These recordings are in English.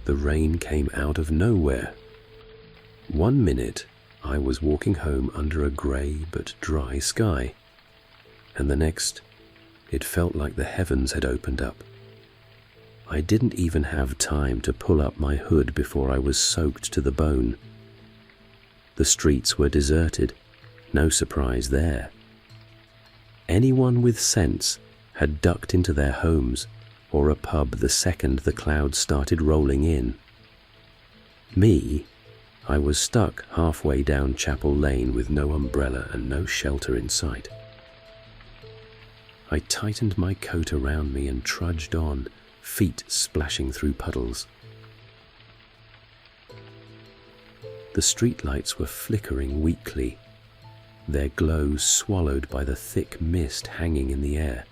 the rain came out of nowhere. One minute, I was walking home under a grey but dry sky, and the next, it felt like the heavens had opened up. I didn't even have time to pull up my hood before I was soaked to the bone. The streets were deserted, no surprise there. Anyone with sense had ducked into their homes or a pub the second the clouds started rolling in. Me, I was stuck halfway down Chapel Lane with no umbrella and no shelter in sight. I tightened my coat around me and trudged on, feet splashing through puddles. The streetlights were flickering weakly, their glow swallowed by the thick mist hanging in the air.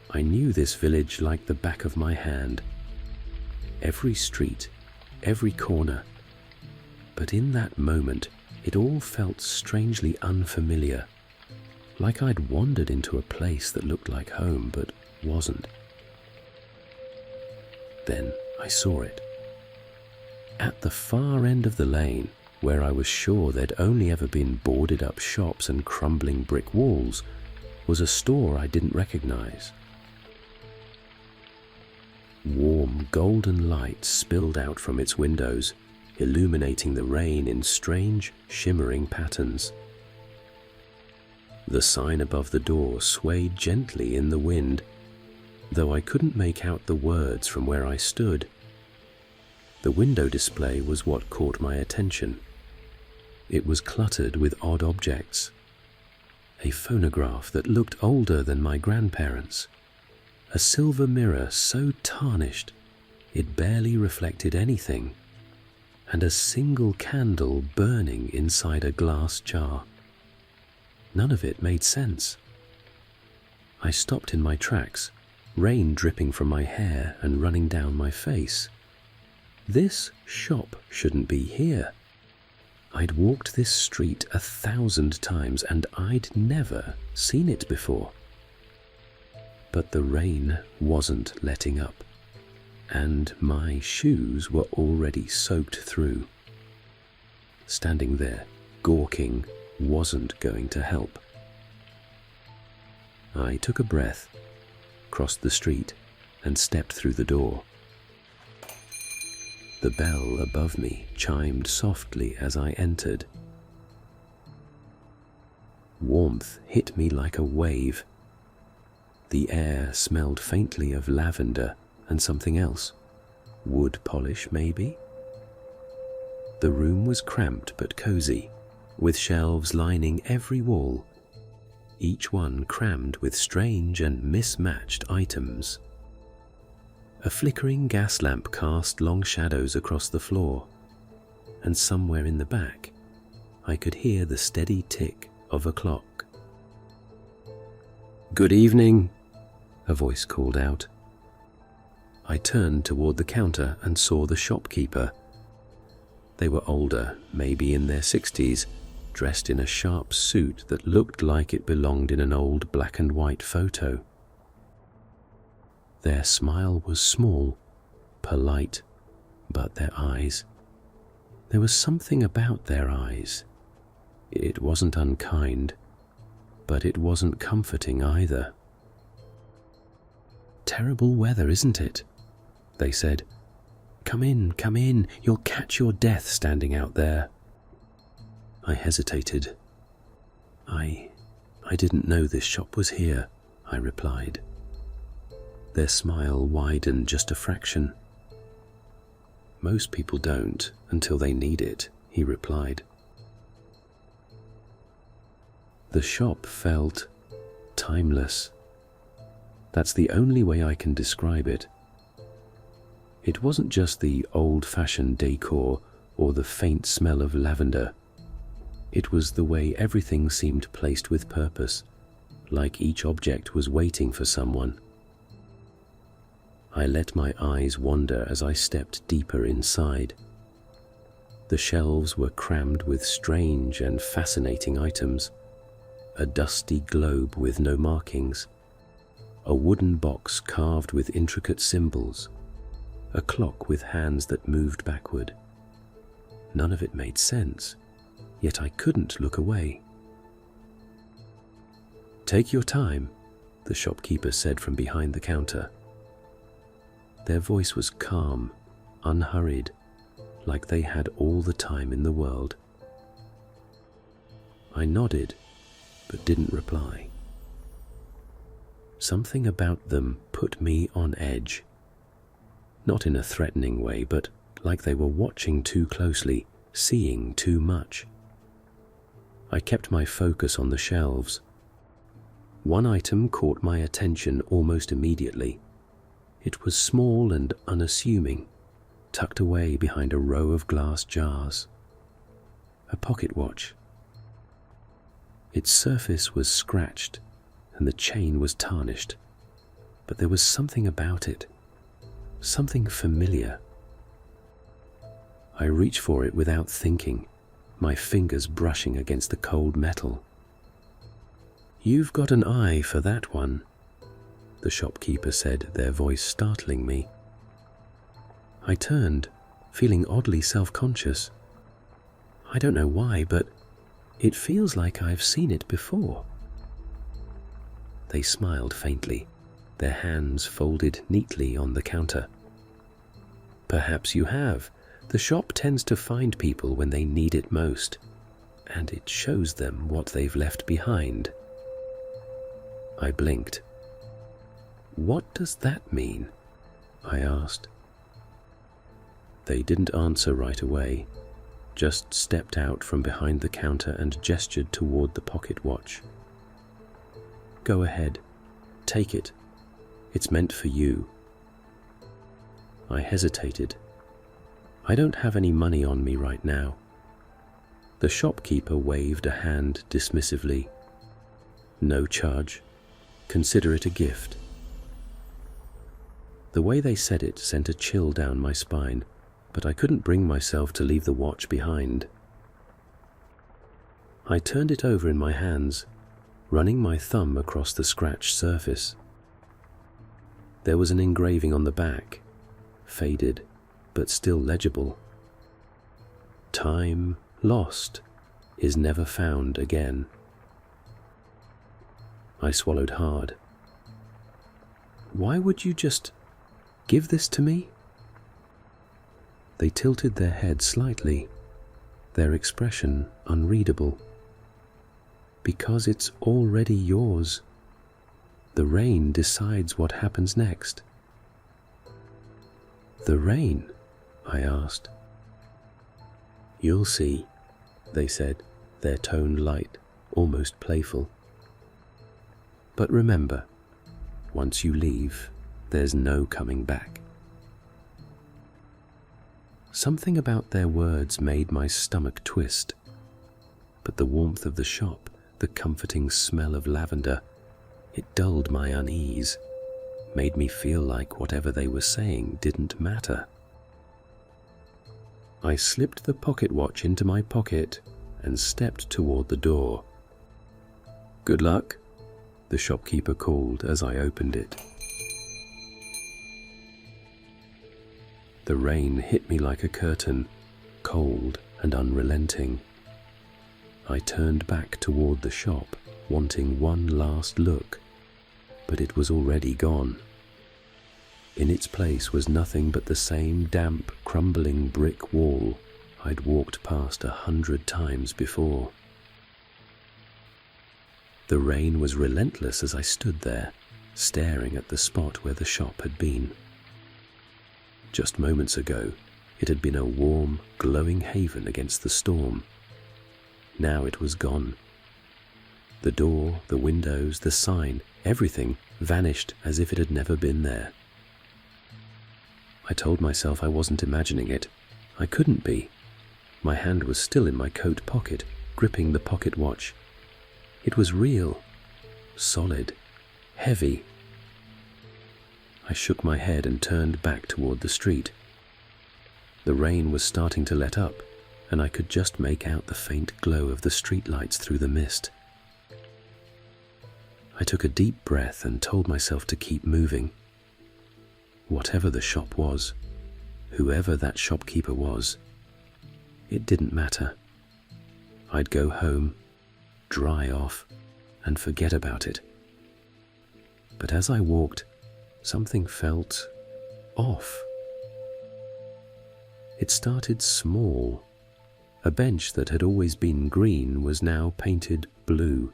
I knew this village like the back of my hand. Every street, every corner. But in that moment, it all felt strangely unfamiliar, like I'd wandered into a place that looked like home but wasn't. Then I saw it. At the far end of the lane, where I was sure there'd only ever been boarded up shops and crumbling brick walls, was a store I didn't recognize. Warm golden light spilled out from its windows, illuminating the rain in strange, shimmering patterns. The sign above the door swayed gently in the wind, though I couldn't make out the words from where I stood. The window display was what caught my attention. It was cluttered with odd objects. A phonograph that looked older than my grandparents'. A silver mirror so tarnished it barely reflected anything, and a single candle burning inside a glass jar. None of it made sense. I stopped in my tracks, rain dripping from my hair and running down my face. This shop shouldn't be here. I'd walked this street 1,000 times and I'd never seen it before. But the rain wasn't letting up, and my shoes were already soaked through. Standing there, gawking, wasn't going to help. I took a breath, crossed the street, and stepped through the door. The bell above me chimed softly as I entered. Warmth hit me like a wave. The air smelled faintly of lavender and something else. Wood polish, maybe? The room was cramped but cozy, with shelves lining every wall, each one crammed with strange and mismatched items. A flickering gas lamp cast long shadows across the floor, and somewhere in the back, I could hear the steady tick of a clock. "Good evening," a voice called out. I turned toward the counter and saw the shopkeeper. They were older, maybe in their 60s, dressed in a sharp suit that looked like it belonged in an old black and white photo. Their smile was small, polite, but their eyes. There was something about their eyes. It wasn't unkind, but it wasn't comforting either. "Terrible weather, isn't it?" they said. Come in, you'll catch your death standing out there." I hesitated. I didn't know this shop was here," I replied. Their smile widened just a fraction. "Most people don't until they need it," he replied. The shop felt timeless. That's the only way I can describe it. It wasn't just the old-fashioned decor or the faint smell of lavender. It was the way everything seemed placed with purpose, like each object was waiting for someone. I let my eyes wander as I stepped deeper inside. The shelves were crammed with strange and fascinating items. A dusty globe with no markings, a wooden box carved with intricate symbols, a clock with hands that moved backward. None of it made sense, yet I couldn't look away. "Take your time," the shopkeeper said from behind the counter. Their voice was calm, unhurried, like they had all the time in the world. I nodded, but didn't reply. Something about them put me on edge. Not in a threatening way, but like they were watching too closely, seeing too much. I kept my focus on the shelves. One item caught my attention almost immediately. It was small and unassuming, tucked away behind a row of glass jars. A pocket watch. Its surface was scratched and the chain was tarnished, but there was something about it, something familiar. I reached for it without thinking, my fingers brushing against the cold metal. "You've got an eye for that one," the shopkeeper said, their voice startling me. I turned, feeling oddly self-conscious. I don't know why, but it feels like I've seen it before. They smiled faintly, their hands folded neatly on the counter. "Perhaps you have. The shop tends to find people when they need it most, and it shows them what they've left behind." I blinked. "What does that mean?" I asked. They didn't answer right away, just stepped out from behind the counter and gestured toward the pocket watch. "Go ahead, take it. It's meant for you." I hesitated. I don't have any money on me right now. The shopkeeper waved a hand dismissively. "No charge. Consider it a gift." The way they said it sent a chill down my spine, but I couldn't bring myself to leave the watch behind. I turned it over in my hands, running my thumb across the scratched surface. There was an engraving on the back, faded, but still legible. "Time lost is never found again." I swallowed hard. "Why would you just give this to me?" They tilted their heads slightly, their expression unreadable. "Because it's already yours. The rain decides what happens next." "The rain?" I asked. "You'll see," they said, their tone light, almost playful. "But remember, once you leave, there's no coming back." Something about their words made my stomach twist, but the warmth of the shop, the comforting smell of lavender, it dulled my unease, made me feel like whatever they were saying didn't matter. I slipped the pocket watch into my pocket and stepped toward the door. "Good luck," the shopkeeper called as I opened it. The rain hit me like a curtain, cold and unrelenting. I turned back toward the shop, wanting one last look, but it was already gone. In its place was nothing but the same damp, crumbling brick wall I'd walked past 100 times before. The rain was relentless as I stood there, staring at the spot where the shop had been. Just moments ago, it had been a warm, glowing haven against the storm. Now it was gone. The door, the windows, the sign, everything vanished as if it had never been there. I told myself I wasn't imagining it. I couldn't be. My hand was still in my coat pocket, gripping the pocket watch. It was real, solid, heavy. I shook my head and turned back toward the street. The rain was starting to let up, and I could just make out the faint glow of the streetlights through the mist. I took a deep breath and told myself to keep moving. Whatever the shop was, Whoever that shopkeeper was, it didn't matter. I'd go home, dry off, and forget about it. But as I walked, something felt off. It started small. A bench that had always been green was now painted blue.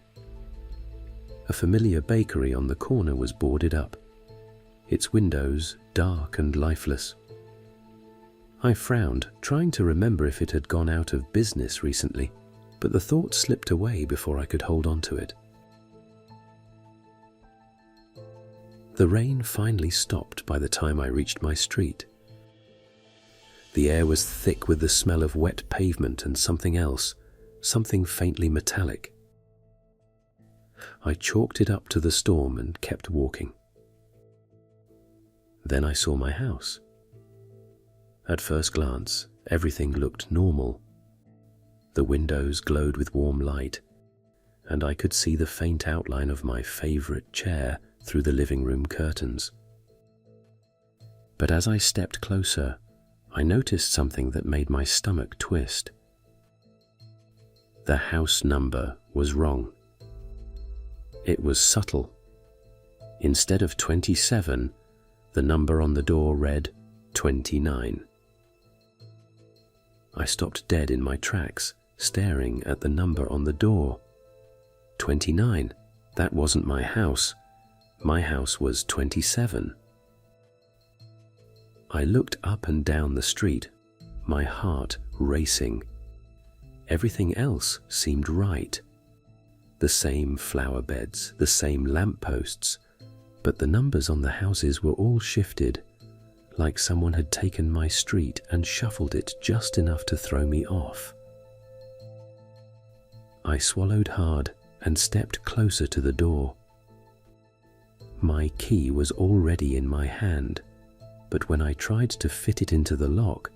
A familiar bakery on the corner was boarded up, its windows dark and lifeless. I frowned, trying to remember if it had gone out of business recently, but the thought slipped away before I could hold on to it. The rain finally stopped by the time I reached my street. The air was thick with the smell of wet pavement and something else, something faintly metallic. I chalked it up to the storm and kept walking. Then I saw my house. At first glance, everything looked normal. The windows glowed with warm light, and I could see the faint outline of my favorite chair through the living room curtains. But as I stepped closer, I noticed something that made my stomach twist. The house number was wrong. It was subtle. Instead of 27, the number on the door read 29. I stopped dead in my tracks, staring at the number on the door. 29. That wasn't my house. My house was 27. I looked up and down the street, my heart racing. Everything else seemed right. The same flower beds, the same lampposts, but the numbers on the houses were all shifted, like someone had taken my street and shuffled it just enough to throw me off. I swallowed hard and stepped closer to the door. My key was already in my hand, but when I tried to fit it into the lock,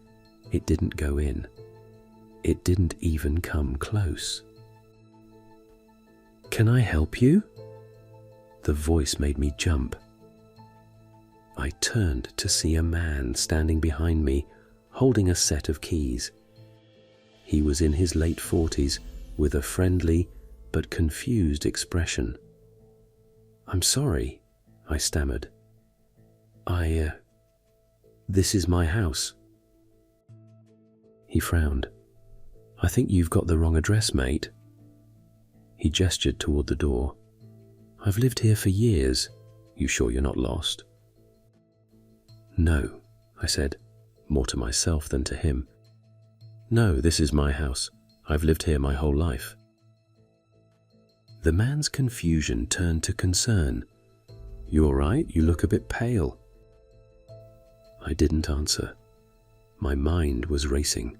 it didn't go in. It didn't even come close. "Can I help you?" The voice made me jump. I turned to see a man standing behind me, holding a set of keys. He was in his late 40s, with a friendly but confused expression. "I'm sorry," I stammered. This is my house." He frowned. "I think you've got the wrong address, mate." He gestured toward the door. "I've lived here for years. You sure you're not lost?" "No," I said, more to myself than to him. "No, this is my house. I've lived here my whole life." The man's confusion turned to concern. "You all right? You look a bit pale." I didn't answer. My mind was racing.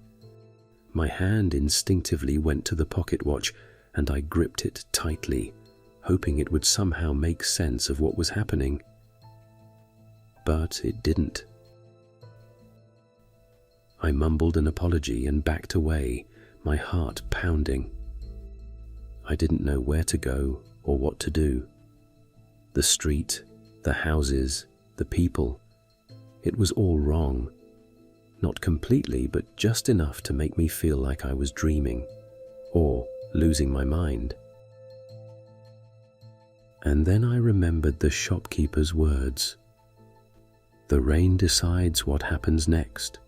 My hand instinctively went to the pocket watch, and I gripped it tightly, hoping it would somehow make sense of what was happening. But it didn't. I mumbled an apology and backed away, my heart pounding. I didn't know where to go or what to do. The street, the houses, the people, it was all wrong. Not completely, but just enough to make me feel like I was dreaming, or losing my mind. And then I remembered the shopkeeper's words. The rain decides what happens next.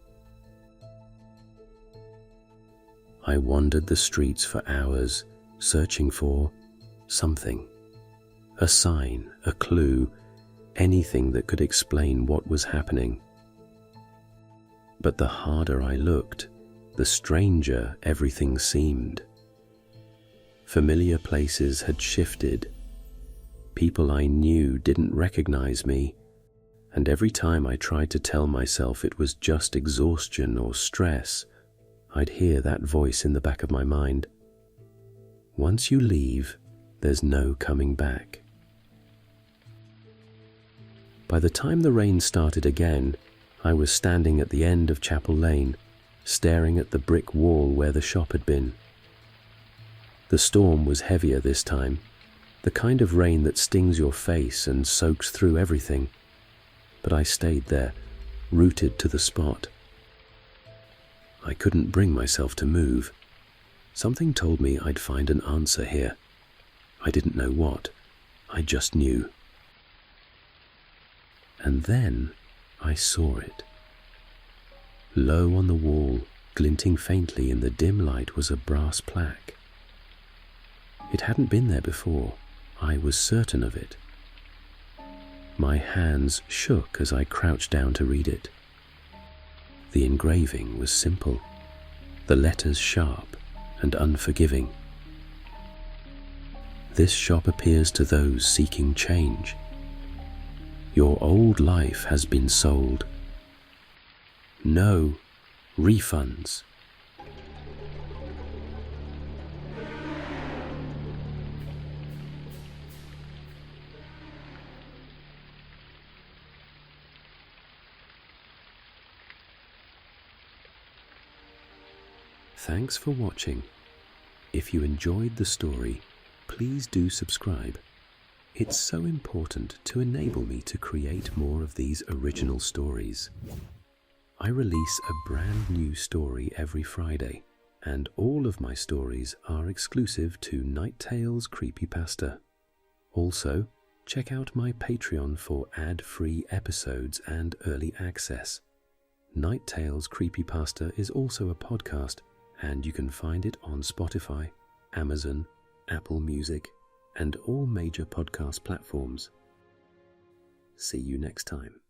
I wandered the streets for hours, searching for something. A sign, a clue, anything that could explain what was happening. But the harder I looked, the stranger everything seemed. Familiar places had shifted. People I knew didn't recognize me, and every time I tried to tell myself it was just exhaustion or stress, I'd hear that voice in the back of my mind. Once you leave, there's no coming back. By the time the rain started again, I was standing at the end of Chapel Lane, staring at the brick wall where the shop had been. The storm was heavier this time, the kind of rain that stings your face and soaks through everything. But I stayed there, rooted to the spot, I couldn't bring myself to move. Something told me I'd find an answer here. I didn't know what. I just knew. And then I saw it. Low on the wall, glinting faintly in the dim light, was a brass plaque. It hadn't been there before. I was certain of it. My hands shook as I crouched down to read it. The engraving was simple, the letters sharp and unforgiving. This shop appears to those seeking change. Your old life has been sold. No refunds. Thanks for watching. If you enjoyed the story, please do subscribe. It's so important to enable me to create more of these original stories. I release a brand new story every Friday, and all of my stories are exclusive to Night Tales Creepypasta. Also, check out my Patreon for ad-free episodes and early access. Night Tales Creepypasta is also a podcast, and you can find it on Spotify, Amazon, Apple Music, and all major podcast platforms. See you next time.